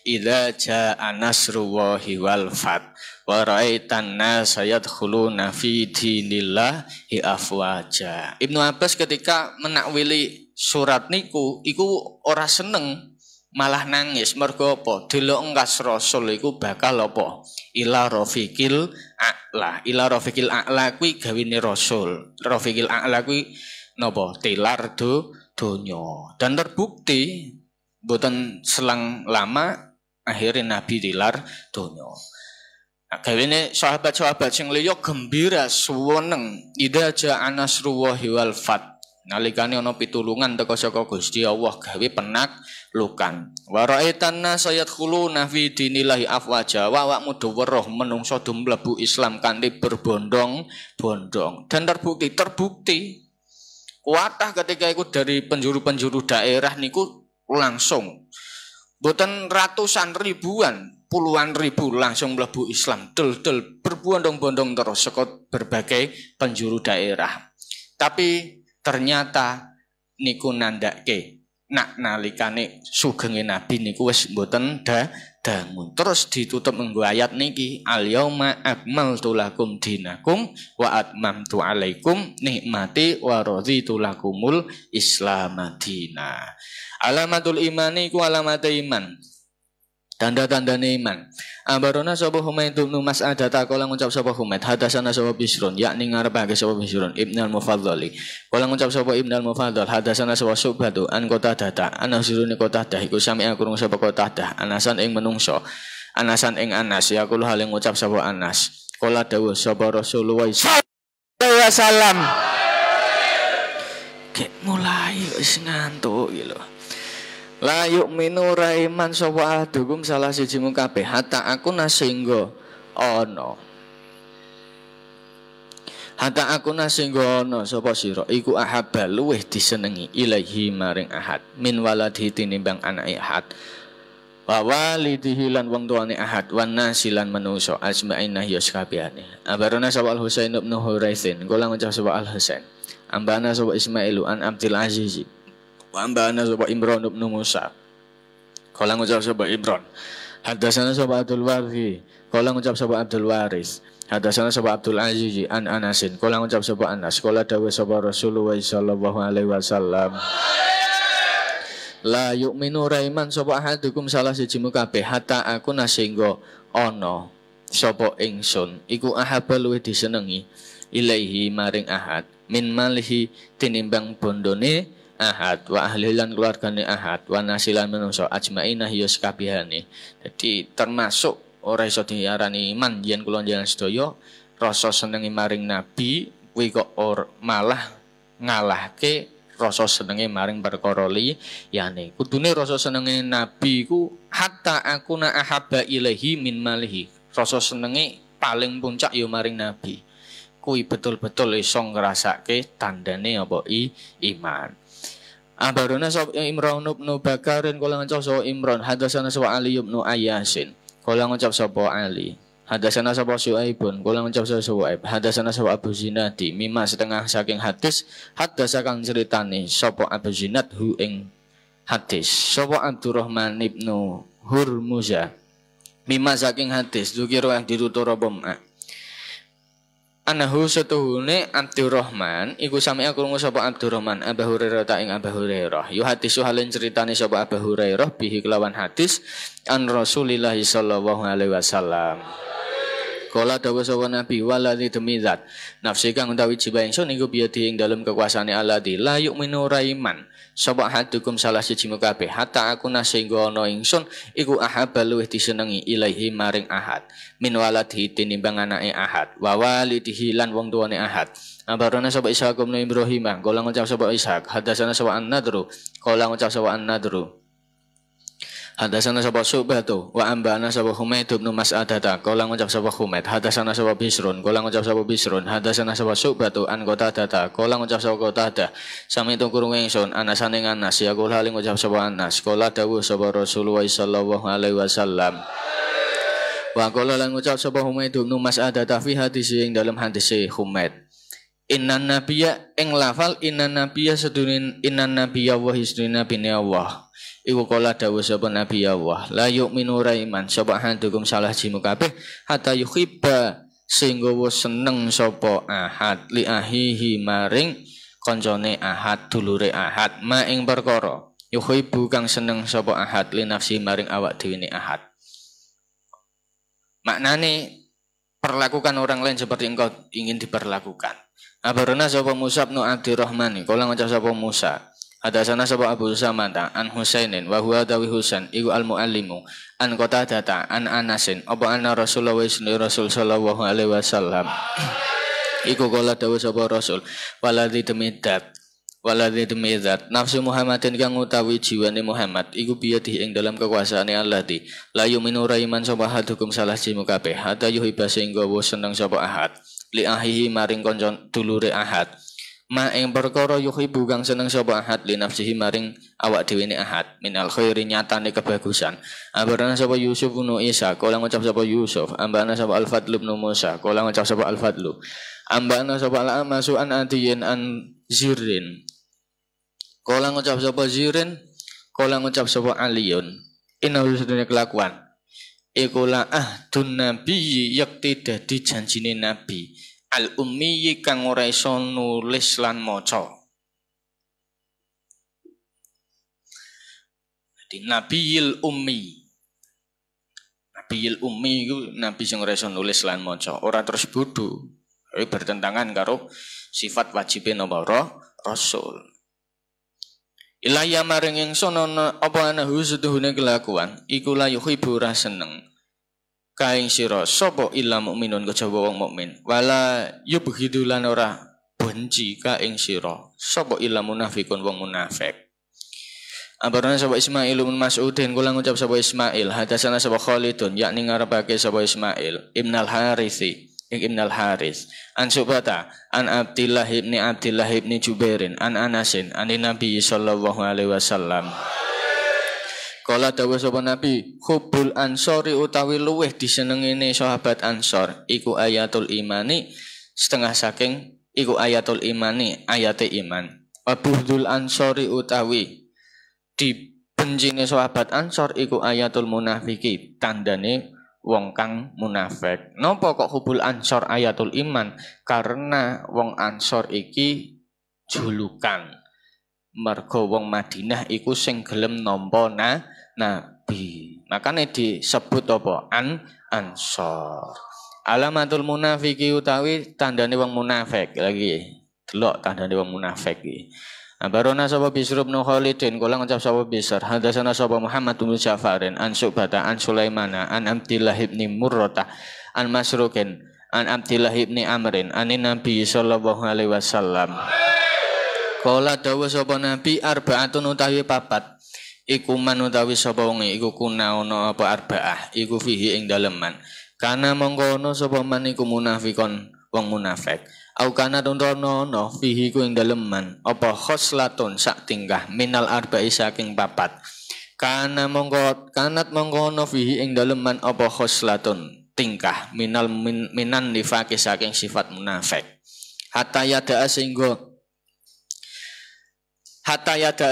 idza jaa nasrullahi wal fath wa ra'aitan nas yadkhuluna fi dinillahi afwaja. Ibnu Abbas ketika menakwili surat niku iku ora seneng, malah nangis. Mergo apa? Delok engkas Rasul iku bakal apa? Ila rafiqil a'la. Ila rafiqil a'la kuwi gawene Rasul. Rafiqil a'la kuwi napa? Tilar donya. Dan terbukti boten selang lama akhirnya Nabi tilar donya. Gawene sahabat-sahabat sing liya gembira suweneng idza jaa nasrullahi wal fath. Nalikane ana pitulungan teka saka Gusti Allah gawe penaklukan. Wa ra'aitan nas yadkhuluna fi dinillahi afwaja. Awakmu do weruh menungso do mlebu Islam kanthi berbondong-bondong. Dan terbukti kuatah ketika iku dari penjuru-penjuru daerah niku langsung boten ratusan ribuan, puluhan ribu langsung mlebu Islam, del berbondong-bondong terus saka berbagai penjuru daerah. Tapi ternyata niku nandake nalikane sugenge Nabi niku wis mboten dangun. Terus ditutup nggo ayat niki al yauma akmaltu lakum dinakum wa atmamtu alaikum nikmati wa raditu lakumul Islam madina. Alamatul imani ku alamat iman. Tanda-tandane iman. Ambarona sapa Humaid bin Mas'adah kala ngucap sapa Humaid hadasana sapa Bisrun yakni ngarepake sapa Bisrun Ibnu al-Mufaddali. Kala ngucap sapa Ibnu al-Mufaddal hadasana sapa Subhatu an Qatadah ana sirune Qatadah iku sami akurung sapa Qatadah anasan ing menungso. Anasan ing Anas yaqulu hale ngucap sapa Anas. Kala dawuh sapa Rasulullah sallallahu alaihi wasallam. Kek mulai wis ngantuk iki lho. La yu'minu raiman sapa ahadukum salah siji kabeh hatta aku nasinggo ana. Hatta aku nasinggo ana sapa sira iku ahabba luweh disenengi ilahi maring ahad min waladi tinimbang anake ahad. Wa walidihi lan wong tuane ahad wan nasilan manusa asma'ina ya sakabehane. Abarona sapa Al-Husain bin Huraisin kula ngucap sapa Al-Husain. Ambana sapa Ismailu an Abdul Aziz. Wa ambana sapa Imran bin Musa. Kala ngucap sapa Imran. Hadasana sapa Abdul Waris. Kala ngucap sapa Abdul Waris. Hadasana sapa Abdul Aziz an Anasin. Kala ngucap sapa Anas. Kala dawuh sapa Rasulullah sallallahu alaihi wasallam. La yu'minu raiman sapa ahadukum salah siji kabeh hatta aku nasinggo ana sapa ingsun iku ahabba luwih disenengi ilaihi maring ahad min malihi tinimbang bondone ahad wa ahli lan keluargane ahad wa nasilan manungsa ajmaina ya sakabehane. Jadi termasuk ora iso diarani iman yen kula njenengan sedaya rasa senenge maring nabi kuwi kok malah ngalahke rasa senenge maring perkara liyane. Kudune rasa senenge nabi ku hatta akuna ahabba ilaihi min malihi. Rasa senenge paling puncak ya maring nabi. Kuwi betul-betul iso ngrasake tandane apa iman. Abaruna sapa Imran bin Bakarin kala ngucap sapa Imran hadasana sapa Ali bin Ayyasin kala ngucap sapa Ali hadasana sapa Suaibun kala ngucap sapa Suaib hadasana sapa Abu Zinadi mimma setengah saking hadis hadasa kang ceritane sapa Abu Zinad hu ing hadis sapa Abdurrahman ibnu Hurmuza mimma saking hadis zikira yang ditutur apa mak Anahu setuhune Abdurrahman iku sami krungu sapa Abdurrahman Abu Hurairah ta ing Abu Hurairah yu hadis halin ceritane sapa Abu Hurairah bihi kelawan hadis an Rasulillah sallallahu alaihi wasallam Kala dawuh sapa Nabi waladzi demi zat nafsi kang utawi jiwa ingsun iku biyadi ing dalem kekuasaane alladzi la yu'minu raiman sapa hadukum salah siji kabeh hatta aku sehingga ana ingsun iku ahabba luwih disenengi ilaihi maring ahad min waladhi tinimbang anake ahad wa walidihi lan wong tuane ahad. Abarana sapa Ishaq bin Ibrahim kala ngucap sapa Ishaq hadasana sapa An-Nadru kala ngucap sapa An-Nadru hadasana sapa Subatu wa ambana sapa Humaid bin Mas'adata kala ngucap sapa Humaid hadasana sapa Bisrun kala ngucap sapa Bisrun hadasana sapa Subatu an Qatadah kala ngucap sapa Qatadah sami tu kurung ingsun anasane Anas ya kula ling ngucap sapa Anas kala dawuh sapa Rasulullah sallallahu alaihi wasallam wa kala lan ngucap sapa Humaid bin Mas'adata fi hadis ing dalam hadis Humaid innan nabiyya ing lafal innan nabiyya sedunin innan nabiyya wa hisdina bin Allah iku kala dawuh sapa Nabi Allah la yu'minu raiman sapa hadukum salah jimu kabeh hatta yuhibba sehingga seneng sapa ahad li ahihi maring kancane ahad dulure ahad ma ing perkara yuhibbu kang seneng sapa ahad li nafsi maring awak dhewe ne ahad. Maknane perlakukan orang lain seperti engkau ingin diperlakukan. Abarana sapa Musa bin Abdurrahman kala ngucap sapa Musa hadasana sapa Abu Samanta an Husainin wa huwa dawi Husain iku al-muallimu an Qatadah an Anasin apa anna Rasulullah Rasul sallallahu alaihi wasallam iku kala dawuh sapa Rasul waladzi demidat nafsu Muhammadin kang utawi jiwane Muhammad iku biyadi ing dalam kekuasaane Alladzi la yu'minu raiman sapa hadukum salah jimu kabeh hatta yuhibba sehingga seneng sapa ahad li ahihi maring kanca dulure ahad ma ing perkara yuhibbu kang seneng sapa ahad li nafsihi maring awak dhewe ne ahad minal khairi nyatane kebagusan. Abarana sapa Yusuf bin Isa kala ngucap sapa Yusuf ambana sapa Al-Fadl bin Musa kala ngucap sapa Al-Fadlu ambana sapa Al-Amasu an Adiyin an Zirin kala ngucap sapa Zirin kala ngucap sapa Aliyun innahu sedene kelakuan iku la ahdun nabi yakti dadi janjine nabi al-ummi kang ora iso nulis lan maca. Dadi nabiyil ummi. Nabiyil ummi iku nabi sing ora iso nulis lan maca, ora terus bodho. Iki bertentangan karo sifat wajibe napa rasul. Ilaya maring ingsun ana apa anahu setuhune kelakuan iku la yuhibbu ra seneng. Kaing sira sapa illa mukminun kejaba wong mukmin wala yubghidu lan ora benci kaing sira sapa illa munafikun wong munafik. Abarana sapa Ismail bin Mas'udin kula ngucap sapa Ismail hadasana sapa Khalidun yakni ngarepake sapa Ismail Ibnul Harithi Ibnul Haris an Subata an Abdillah ibni Jubairin an Anasin an Nabi sallallahu alaihi wasallam kala dawuh sapa Nabi hubbul ansori utawi luweh disenengine sahabat Ansor iku ayatul imani setengah saking iku ayatul imani ayate iman abudul ansori utawi dibencine sahabat Ansor iku ayatul munafiki tandane wong kang munafik. Napa kok hubbul ansor ayatul iman? Karena wong Ansor iki julukan mergo wong Madinah iku sing gelem nampa Nabi. Makane disebut apa? Ansor. Alamatul munafiki utawi tandane wong munafik. Lagi delok tandane wong munafik iki. Barona sapa Bisr bin Khalidin kula ngucap sapa Bisr hadasana sapa Muhammad bin Ja'farin an Syu'bata an Sulaimana an Abdillah bin Murrata an Masrukin an Abdillah bin Amrin an Nabi sallallahu alaihi wasallam. Kala dawuh sapa Nabi arbaatun utawi papat iku man utawi sapa wong iku kunaono apa arbaah iku fihi ing daleman kana mongko ono sapa man iku munafikon wong munafik au kana tunrono no fihi ku ing daleman apa khoslatun sak tingkah minal arba'i saking papat kana mongko kanat mongko ono fihi ing daleman apa khoslatun tingkah minan nifaqi saking sifat munafik hatta yada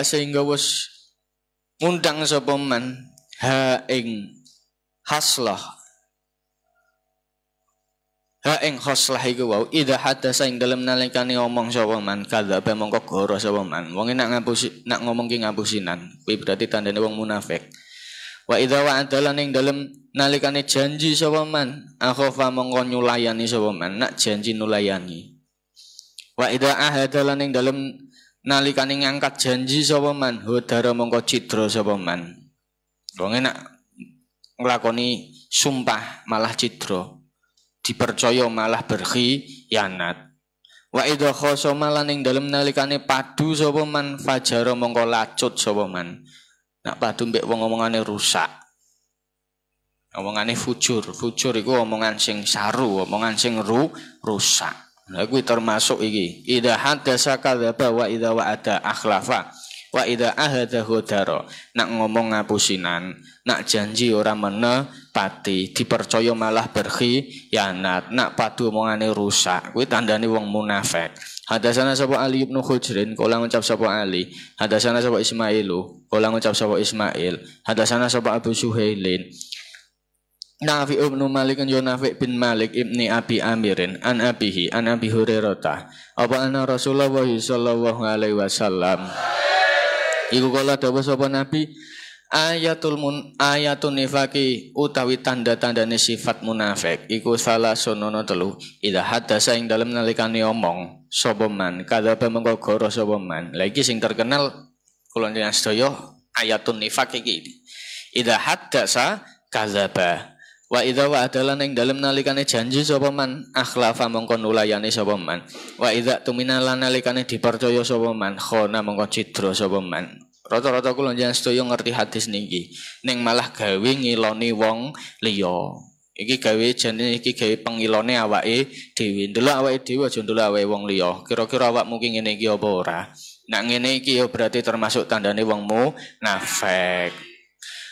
sehingga wis ngundang sapa man ha ing khoslah iku wau idza hadasa ing dalem nalikane ngomong sapa man kadzaba mongko goro sapa man wong nak ngomong ki ngapusinan kuwi berarti tandane wong munafik Wa idza wa'ada lan ing dalem nalikane janji sapa man akhafa mongko nyulayani sapa man nak janji nulayani. Wa idza ahada lan ing dalem nalikane ngangkat janji sapa man hodara mongko cidra sapa man. Wong enak nglakoni sumpah malah cidra, dipercaya malah berkhianat. Wa idza khosama lan ing dalem nalikane padu sapa man fajara mongko lacut sapa man. Nak padu mbek wong omongane rusak. Omongane fujur iku omongan sing saru, omongan sing rusak. Lah kuwi termasuk iki. Idza hadatsa kadzaba wa idza wa'ada akhlafa wa idza ahada hodara. Nak ngomong ngapusinan, nak janji ora menepati, dipercaya malah berkhianat, nak padu omongane rusak. Kuwi tandane wong munafik. Hadasana sapa Ali ibnu Hujrin, kala ngucap sapa Ali. Hadasana sapa Ismailu, kala ngucap sapa Ismail. Hadasana sapa Abu Suhailin. Nafi ibnu Malik yo Nafi bin Malik ibni Abi Amirin an abihi an Abi Hurairah. Apa ana Rasulullah sallallahu alaihi wasallam. Iku kala dawuh sapa Nabi ayatun nifaqi utawi tanda-tandane sifat munafik iku salah sonono telu. Idza hadasa ing dalem nalikane omong sapa man kadzaba mengko goro sapa man. Lah iki sing terkenal kula njenengan sedaya ayatun nifaq iki. Idza hadasa kadzaba wa idza wa'ada ing dalem nalikane janji sapa man akhlafa mengko nulayani sapa man. Wa idza tumina lan nalikane dipercaya sapa man khona mengko cidra sapa man. Rata-rata kula njenengan sedaya ngerti hadis niki, ning malah gawe ngiloni wong liya. Iki gawe jenenge iki gawe pengilone awake dhewe. Ndelok awake dhewe aja ndelok awake wong liya. Kira-kira awakmu ki ngene iki apa ora? Nek ngene iki ya berarti termasuk tandane wong munafik.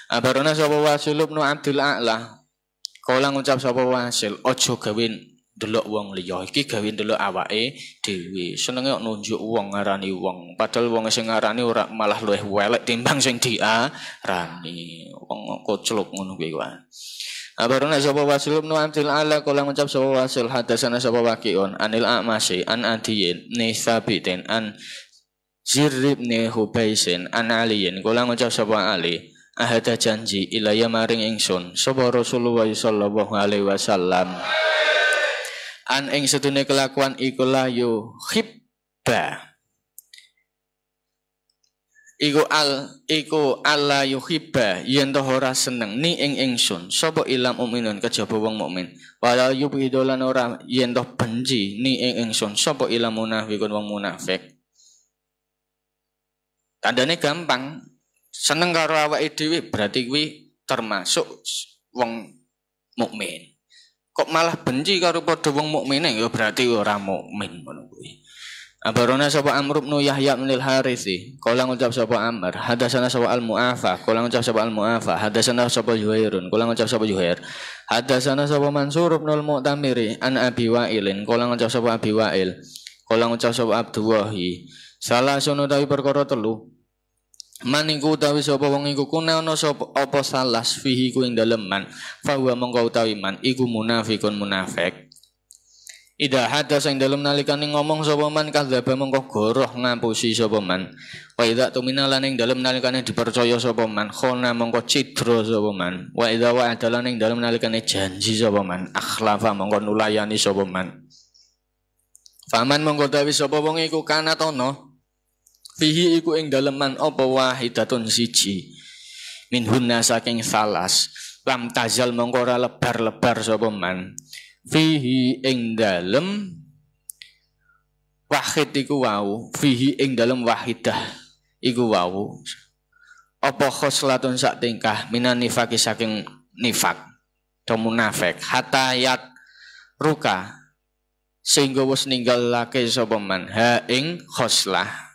Abarona sapa Wasil bin Abdul A'la. Kala ngucap sapa Wasil, aja gawe delok wong liya, iki gawe delok awake dhewe. Senenge kok nunjuk wong ngarani wong, padahal wong sing ngarani ora malah luwih welek timbang sing diarani. Wong kocluk ngono kuwi wae. Abarona sapa Wasil bin Abdul A'la kala ngucap sapa Wasil hadasana sapa Waqi'un anil A'masy an Adiyin ni Sabitin an Zirr ibn Hubaisin an Aliyin kala ngucap sapa Ali ahada janji ilaya maring ingsun sapa Rasulullah sallallahu alaihi wasallam an ing sedune kelakuan iku layu hibba iku alla yuhibba yen to ora seneng ni ing ingsun sapa ilam mukminun kejaba wong mukmin wala yubidolan ora yen to benci ni ing ingsun sapa ilam munafikun wong munafik. Tandane gampang, seneng karo awake dhewe berarti kuwi termasuk wong mukmin. Kok malah benci karo padha wong mukmine ya berarti ora mukmin ngono kuwi. Abarona sapa Amr bin Yahya bin Al-Harithi, kala ngucap sapa Amr, hadasana sapa Al-Mu'afa, kala ngucap sapa Al-Mu'afa, hadasana sapa Juhairun, kala ngucap sapa Juhair. Hadasana sapa Mansur bin Al-Mu'tamiri an Abi Wa'ilin, kala ngucap sapa Abi Wa'il, kala ngucap sapa Abdullahi. Salah sono tawi perkara telu. Maniku utawi sapa wong iku kuna ana sapa apa salas fihi ku ing dalem man fa huwa mongko utawi man iku munafikun munafik. Ida hadas ing dalem nalikane ngomong sapa man kadzaba mongko goroh ngapusi sapa man. Wa idza tumina lan ing dalem nalikane dipercaya sapa man khona mongko cidra sapa man. Wa idza wa'ada lan ing dalem nalikane janji sapa man akhlafa mongko nulayani sapa man. Faman mongko utawi sapa wong iku kana tono fihi iku ing daleman apa wahidatun siji minhunna saking salas lam tazal mongko ora lebar-lebar sapa man fihi ing dalem wahid iku wau fihi ing dalem wahidah iku wau apa khoslatun sak tingkah minan nifaqi saking nifak atau munafik hatayat ruka sehingga wis ninggalake sapa man ha ing khoslah.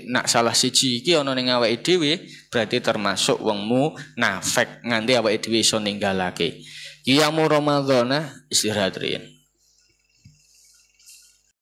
Nak salah siji iki ana ning awake dhewe berarti termasuk wong munafik nganti awake dhewe iso ninggalake. Qiyamu Ramadhana istirahat riyen.